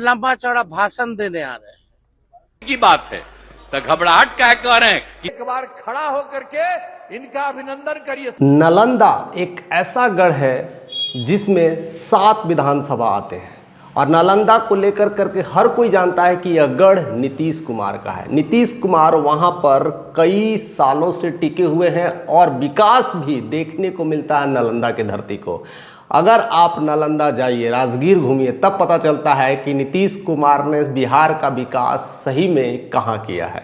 लंबा चौड़ा भाषण देने आ रहे हैं की बात है तो घबराहट क्या कह रहे हैं कि एक बार खड़ा होकर के इनका अभिनंदन करिए। नालंदा एक ऐसा गढ़ है जिसमें 7 विधानसभा आते हैं और नालंदा को लेकर करके हर कोई जानता है कि यह गढ़ नीतीश कुमार का है। नीतीश कुमार वहां पर कई सालों से टिके हुए हैं और विकास भी देखने को मिलता है नालंदा की धरती को। अगर आप नालंदा जाइए, राजगीर घूमिए, तब पता चलता है कि नीतीश कुमार ने बिहार का विकास सही में कहाँ किया है।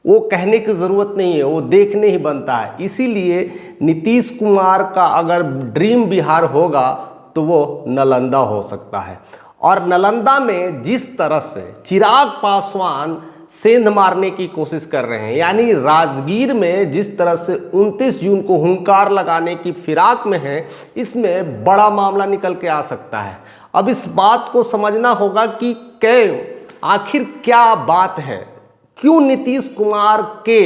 वो कहने की ज़रूरत नहीं है, वो देखने ही बनता है। इसीलिए नीतीश कुमार का अगर ड्रीम बिहार होगा तो वो नालंदा हो सकता है। और नालंदा में जिस तरह से चिराग पासवान सेंध मारने की कोशिश कर रहे हैं, यानी राजगीर में जिस तरह से 29 जून को हुंकार लगाने की फिराक में है, इसमें बड़ा मामला निकल के आ सकता है। अब इस बात को समझना होगा कि आखिर क्या बात है, क्यों नीतीश कुमार के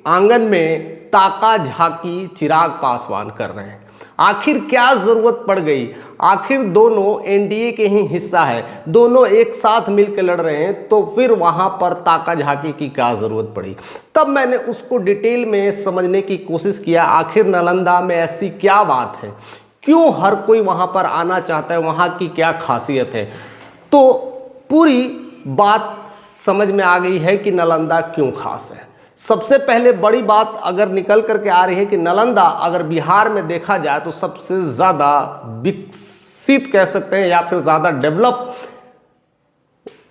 आंगन में ताका झाकी चिराग पासवान कर रहे हैं, आखिर क्या जरूरत पड़ गई। आखिर दोनों एनडीए के ही हिस्सा है, दोनों एक साथ मिलकर लड़ रहे हैं, तो फिर वहां पर ताका झाकी की क्या जरूरत पड़ी। तब मैंने उसको डिटेल में समझने की कोशिश किया, आखिर नालंदा में ऐसी क्या बात है, क्यों हर कोई वहां पर आना चाहता है, वहां की क्या खासियत है। तो पूरी बात समझ में आ गई है कि नालंदा क्यों खास है। सबसे पहले बड़ी बात अगर निकल करके आ रही है कि नालंदा अगर बिहार में देखा जाए तो सबसे ज़्यादा विकसित कह सकते हैं या फिर ज़्यादा डेवलप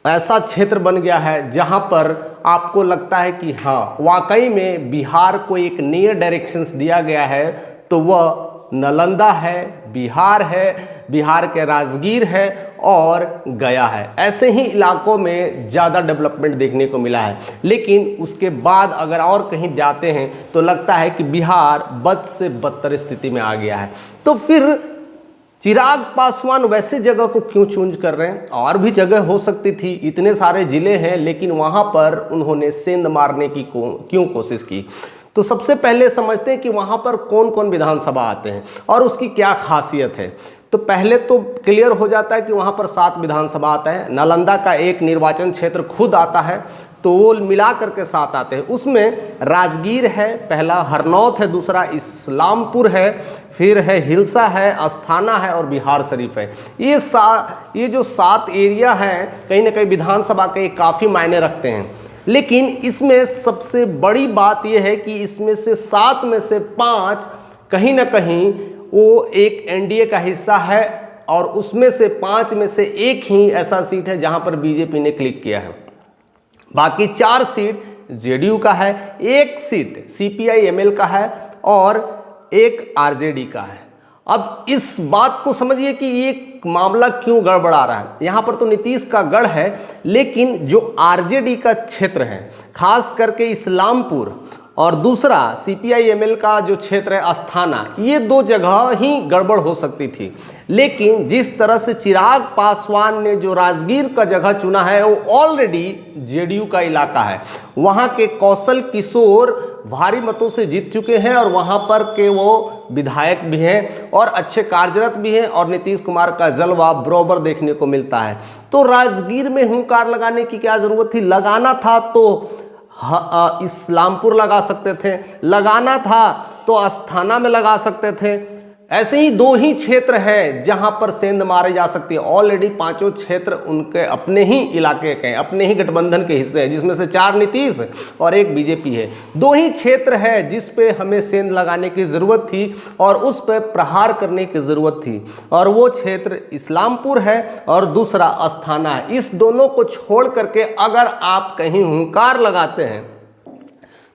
ऐसा क्षेत्र बन गया है जहां पर आपको लगता है कि हाँ, वाकई में बिहार को एक नए डायरेक्शंस दिया गया है, तो वह नालंदा है, बिहार है, बिहार के राजगीर है और गया है। ऐसे ही इलाकों में ज़्यादा डेवलपमेंट देखने को मिला है। लेकिन उसके बाद अगर और कहीं जाते हैं तो लगता है कि बिहार बद से बदतर स्थिति में आ गया है। तो फिर चिराग पासवान वैसे जगह को क्यों चूज कर रहे हैं। और भी जगह हो सकती थी, इतने सारे जिले हैं, लेकिन वहाँ पर उन्होंने सेंध मारने की क्यों कोशिश की। तो सबसे पहले समझते हैं कि वहाँ पर कौन कौन विधानसभा आते हैं और उसकी क्या खासियत है। तो पहले तो क्लियर हो जाता है कि वहाँ पर 7 विधानसभा आता है। नालंदा का एक निर्वाचन क्षेत्र खुद आता है, तो वो मिला करके 7 आते हैं। उसमें राजगीर है पहला, हरनौत है दूसरा, इस्लामपुर है, फिर है हिलसा है, अस्थाना है और बिहार शरीफ है। ये जो 7 एरिया हैं, कहीं ना कहीं विधानसभा के काफ़ी मायने रखते हैं। लेकिन इसमें सबसे बड़ी बात यह है कि इसमें से 7 में से 5 कहीं ना कहीं वो एक एनडीए का हिस्सा है और उसमें से 5 में से 1 ही ऐसा सीट है जहां पर बीजेपी ने क्लिक किया है। बाकी 4 सीट जेडीयू का है, 1 सीट सीपीआई-एमएल का है और 1 आरजेडी का है। अब इस बात को समझिए कि ये मामला क्यों गड़बड़ा रहा है। यहाँ पर तो नीतीश का गढ़ है, लेकिन जो आरजेडी का क्षेत्र है, खास करके इस्लामपुर और दूसरा सीपीआई-एमएल का जो क्षेत्र है अस्थाना, ये 2 जगह ही गड़बड़ हो सकती थी। लेकिन जिस तरह से चिराग पासवान ने जो राजगीर का जगह चुना है, वो ऑलरेडी जेडीयू का इलाका है। वहाँ के कौशल किशोर भारी मतों से जीत चुके हैं और वहाँ पर के वो विधायक भी हैं और अच्छे कार्यरत भी हैं और नीतीश कुमार का जलवा बराबर देखने को मिलता है। तो राजगीर में हुंकार लगाने की क्या ज़रूरत थी। लगाना था तो इस्लामपुर लगा सकते थे, लगाना था तो अस्थाना में लगा सकते थे। ऐसे ही 2 ही क्षेत्र हैं जहां पर सेंध मारी जा सकती है। ऑलरेडी 5 क्षेत्र उनके अपने ही इलाके के हैं, अपने ही गठबंधन के हिस्से हैं, जिसमें से 4 नीतीश और 1 बीजेपी है। 2 ही क्षेत्र है जिस पे हमें सेंध लगाने की ज़रूरत थी और उस पर प्रहार करने की ज़रूरत थी, और वो क्षेत्र इस्लामपुर है और दूसरा अस्थाना है। इस दोनों को छोड़ करके अगर आप कहीं हुंकार लगाते हैं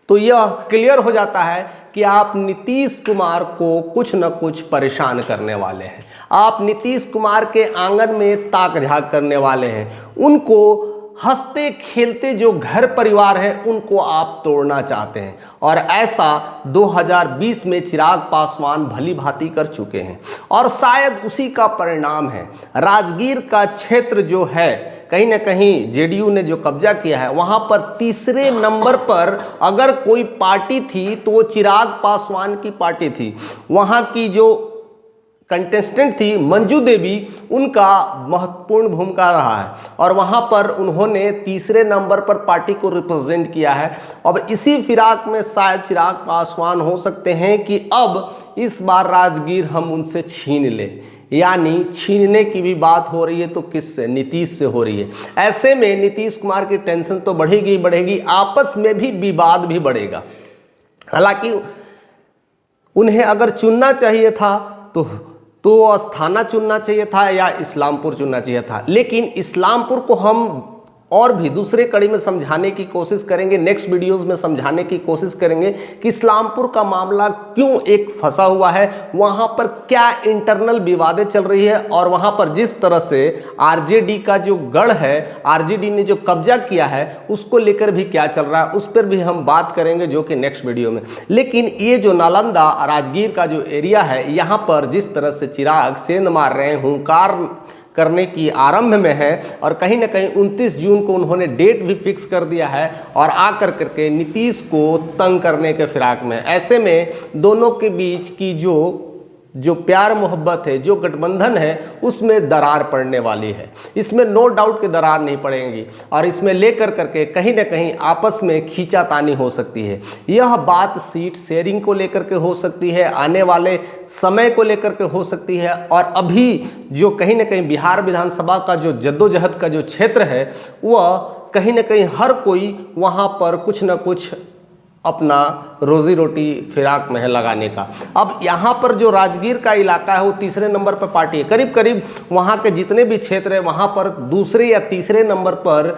तो यह क्लियर हो जाता है कि आप नीतीश कुमार को कुछ न कुछ परेशान करने वाले हैं। आप नीतीश कुमार के आंगन में ताक झाक करने वाले हैं। उनको हंसते खेलते जो घर परिवार है उनको आप तोड़ना चाहते हैं, और ऐसा 2020 में चिराग पासवान भली भांति कर चुके हैं और शायद उसी का परिणाम है। राजगीर का क्षेत्र जो है, कहीं ना कहीं जेडीयू ने जो कब्जा किया है, वहाँ पर 3रे नंबर पर अगर कोई पार्टी थी तो वो चिराग पासवान की पार्टी थी। वहाँ की जो कंटेस्टेंट थी मंजू देवी, उनका महत्वपूर्ण भूमिका रहा है और वहाँ पर उन्होंने तीसरे नंबर पर पार्टी को रिप्रेजेंट किया है। अब इसी फिराक में शायद चिराग पासवान हो सकते हैं कि अब इस बार राजगीर हम उनसे छीन लें, यानी छीनने की भी बात हो रही है तो किससे? नीतीश से हो रही है। ऐसे में नीतीश कुमार की टेंशन तो बढ़ेगी बढ़ेगी, आपस में भी विवाद भी बढ़ेगा। हालांकि उन्हें अगर चुनना चाहिए था तो अस्थाना चुनना चाहिए था या इस्लामपुर चुनना चाहिए था, लेकिन इस्लामपुर को हम और भी दूसरे कड़ी में समझाने की कोशिश करेंगे, नेक्स्ट वीडियोस में समझाने की कोशिश करेंगे कि इस्लामपुर का मामला क्यों एक फंसा हुआ है, वहाँ पर क्या इंटरनल विवादें चल रही है और वहाँ पर जिस तरह से आरजेडी का जो गढ़ है, आरजेडी ने जो कब्जा किया है, उसको लेकर भी क्या चल रहा है, उस पर भी हम बात करेंगे जो कि नेक्स्ट वीडियो में। लेकिन ये जो नालंदा राजगीर का जो एरिया है, यहाँ पर जिस तरह से चिराग सेंध मार रहे हैं, हुंकार करने की आरंभ में है और कहीं ना कहीं 29 जून को उन्होंने डेट भी फिक्स कर दिया है और आकर करके नीतीश को तंग करने के फिराक में। ऐसे में दोनों के बीच की जो प्यार मोहब्बत है, जो गठबंधन है, उसमें दरार पड़ने वाली है। इसमें नो डाउट कि दरार नहीं पड़ेगी और इसमें लेकर करके कहीं ना कहीं आपस में खींचातानी हो सकती है। यह बात सीट शेयरिंग को लेकर के हो सकती है, आने वाले समय को लेकर के हो सकती है और अभी जो कहीं ना कहीं बिहार विधानसभा का जो जद्दोजहद का जो क्षेत्र है, वह कहीं ना कहीं हर कोई वहाँ पर कुछ ना कुछ अपना रोजी रोटी फिराक में है लगाने का। अब यहाँ पर जो राजगीर का इलाका है वो तीसरे नंबर पर पार्टी है, करीब करीब वहाँ के जितने भी क्षेत्र है वहाँ पर दूसरे या तीसरे नंबर पर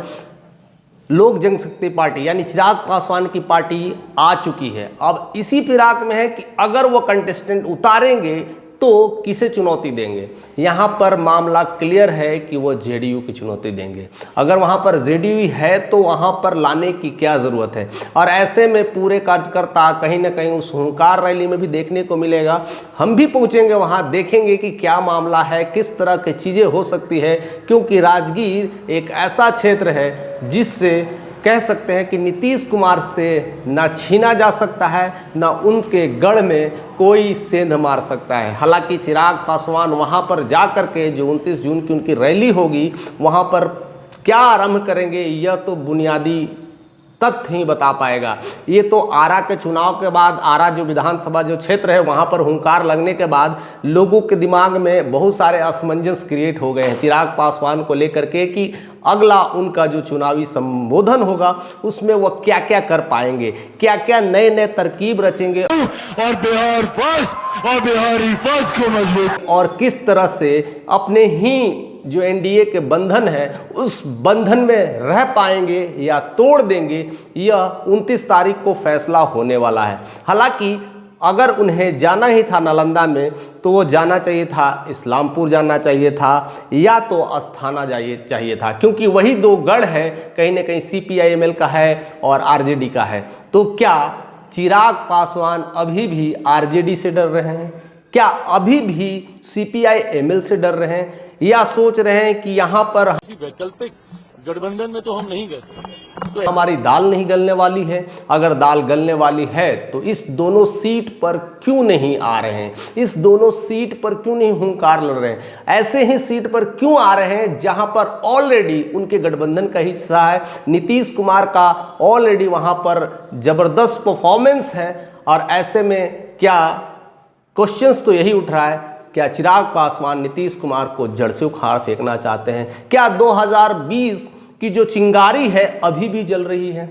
लोक जनशक्ति पार्टी यानी चिराग पासवान की पार्टी आ चुकी है। अब इसी फिराक में है कि अगर वो कंटेस्टेंट उतारेंगे तो किसे चुनौती देंगे। यहाँ पर मामला क्लियर है कि वो जेडीयू की चुनौती देंगे। अगर वहाँ पर जेडीयू है तो वहाँ पर लाने की क्या ज़रूरत है। और ऐसे में पूरे कार्यकर्ता कहीं ना कहीं उस हुंकार रैली में भी देखने को मिलेगा। हम भी पहुँचेंगे वहाँ, देखेंगे कि क्या मामला है, किस तरह की चीज़ें हो सकती है, क्योंकि राजगीर एक ऐसा क्षेत्र है जिससे कह सकते हैं कि नीतीश कुमार से ना छीना जा सकता है, ना उनके गढ़ में कोई सेंध मार सकता है। हालांकि चिराग पासवान वहां पर जा कर के जो 29 जून की उनकी रैली होगी, वहां पर क्या आरंभ करेंगे यह तो बुनियादी तथ्य ही बता पाएगा। ये तो आरा के चुनाव के बाद, आरा जो विधानसभा जो क्षेत्र है वहाँ पर हुंकार लगने के बाद लोगों के दिमाग में बहुत सारे असमंजस क्रिएट हो गए हैं चिराग पासवान को लेकर के कि अगला उनका जो चुनावी संबोधन होगा उसमें वो क्या क्या कर पाएंगे, क्या क्या नए नए तरकीब रचेंगे और बिहार फर्स्ट और बिहारी फर्स्ट को मजबूत और किस तरह से अपने ही जो एनडीए के बंधन है उस बंधन में रह पाएंगे या तोड़ देंगे, यह 29 तारीख को फैसला होने वाला है। हालांकि अगर उन्हें जाना ही था नालंदा में तो वो जाना चाहिए था, इस्लामपुर जाना चाहिए था या तो अस्थाना चाहिए था, क्योंकि वही दो गढ़ है, कहीं ना कहीं CPI-ML का है और आरजेडी का है। तो क्या चिराग पासवान अभी भी आरजेडी से डर रहे हैं? क्या अभी भी CPI-ML से डर रहे हैं या सोच रहे हैं कि यहाँ पर वैकल्पिक गठबंधन में तो हम नहीं गए, तो हमारी दाल नहीं गलने वाली है? अगर दाल गलने वाली है तो इस दोनों सीट पर क्यों नहीं आ रहे हैं? इस दोनों सीट पर क्यों नहीं हुंकार लड़ रहे हैं? ऐसे ही सीट पर क्यों आ रहे हैं जहां पर ऑलरेडी उनके गठबंधन का हिस्सा है, नीतीश कुमार का ऑलरेडी वहां पर जबरदस्त परफॉर्मेंस है। और ऐसे में क्या क्वेश्चंस तो यही उठ रहा है, क्या चिराग पासवान नीतीश कुमार को जड़ से उखाड़ फेंकना चाहते हैं? क्या 2020 की जो चिंगारी है अभी भी जल रही है?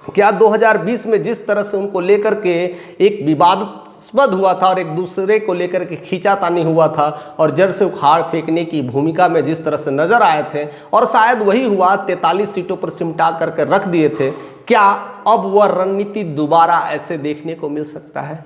क्या 2020 में जिस तरह से उनको लेकर के एक विवादास्पद हुआ था और एक दूसरे को लेकर के खींचातानी हुआ था और जड़ से उखाड़ फेंकने की भूमिका में जिस तरह से नजर आए थे और शायद वही हुआ, 43 सीटों पर सिमटा करके रख दिए थे, क्या अब वह रणनीति दोबारा ऐसे देखने को मिल सकता है?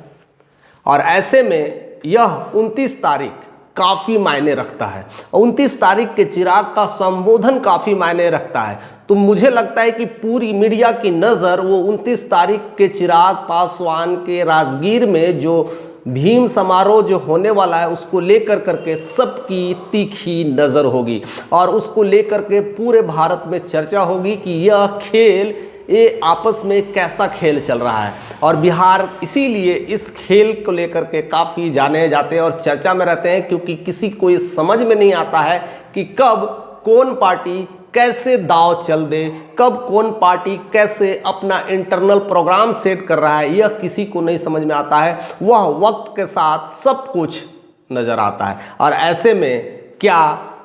और ऐसे में यह 29 तारीख काफ़ी मायने रखता है। 29 तारीख के चिराग का संबोधन काफ़ी मायने रखता है। तो मुझे लगता है कि पूरी मीडिया की नज़र वो 29 तारीख के चिराग पासवान के राजगीर में जो भीम समारोह जो होने वाला है उसको लेकर करके सबकी तीखी नज़र होगी और उसको लेकर के पूरे भारत में चर्चा होगी कि यह खेल ये आपस में कैसा खेल चल रहा है। और बिहार इसीलिए इस खेल को लेकर के काफ़ी जाने जाते हैं और चर्चा में रहते हैं, क्योंकि किसी को ये समझ में नहीं आता है कि कब कौन पार्टी कैसे दांव चल दे, कब कौन पार्टी कैसे अपना इंटरनल प्रोग्राम सेट कर रहा है, यह किसी को नहीं समझ में आता है। वह वक्त के साथ सब कुछ नज़र आता है। और ऐसे में क्या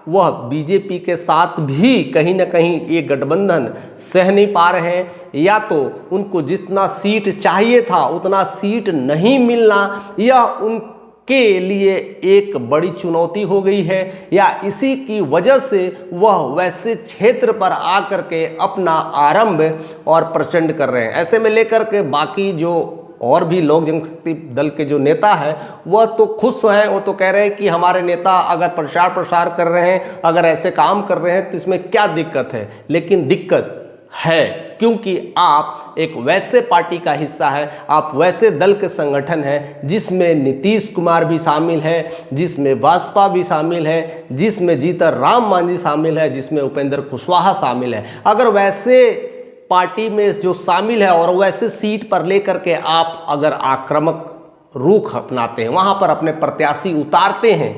वह बीजेपी के साथ भी कहीं ना कहीं ये गठबंधन सह नहीं पा रहे हैं, या तो उनको जितना सीट चाहिए था उतना सीट नहीं मिलना, या उनके लिए एक बड़ी चुनौती हो गई है, या इसी की वजह से वह वैसे क्षेत्र पर आकर के अपना आरंभ और प्रचंड कर रहे हैं। ऐसे में लेकर के बाकी जो और भी लोक जनशक्ति दल के जो नेता है वह तो खुश हैं, वो तो कह रहे हैं कि हमारे नेता अगर प्रचार प्रसार कर रहे हैं, अगर ऐसे काम कर रहे हैं तो इसमें क्या दिक्कत है। लेकिन दिक्कत है, क्योंकि आप एक वैसे पार्टी का हिस्सा है, आप वैसे दल के संगठन हैं जिसमें नीतीश कुमार भी शामिल है, जिसमें भाजपा भी शामिल है, जिसमें जीतन राम मांझी शामिल है, जिसमें उपेंद्र कुशवाहा शामिल है। अगर वैसे पार्टी में जो शामिल है और वैसे सीट पर लेकर के आप अगर आक्रामक रुख अपनाते हैं, वहां पर अपने प्रत्याशी उतारते हैं,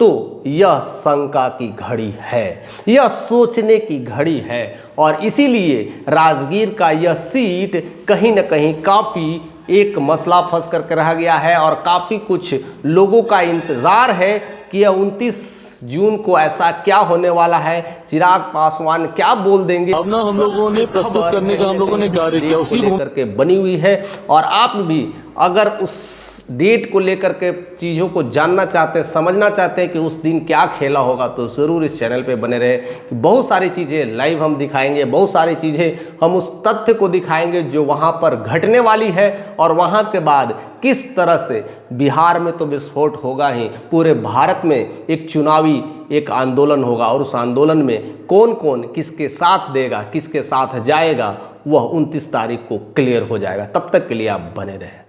तो यह शंका की घड़ी है, यह सोचने की घड़ी है। और इसीलिए राजगीर का यह सीट कहीं ना कहीं काफ़ी एक मसला फंस करके रह गया है, और काफ़ी कुछ लोगों का इंतज़ार है कि यह 29 जून को ऐसा क्या होने वाला है, चिराग पासवान क्या बोल देंगे। अब ना हम लोगों ने प्रस्तुत करने का हम लोगों ने कार्य किया, उसी को करके बनी हुई है। और आप भी अगर उस डेट को लेकर के चीज़ों को जानना चाहते हैं, समझना चाहते हैं कि उस दिन क्या खेला होगा, तो ज़रूर इस चैनल पे बने रहे। बहुत सारी चीज़ें लाइव हम दिखाएंगे, बहुत सारी चीज़ें हम उस तथ्य को दिखाएंगे जो वहाँ पर घटने वाली है, और वहाँ के बाद किस तरह से बिहार में तो विस्फोट होगा ही, पूरे भारत में एक चुनावी एक आंदोलन होगा, और उस आंदोलन में कौन कौन किसके साथ देगा, किसके साथ जाएगा, वह 29 तारीख को क्लियर हो जाएगा। तब तक के लिए आप बने रहें।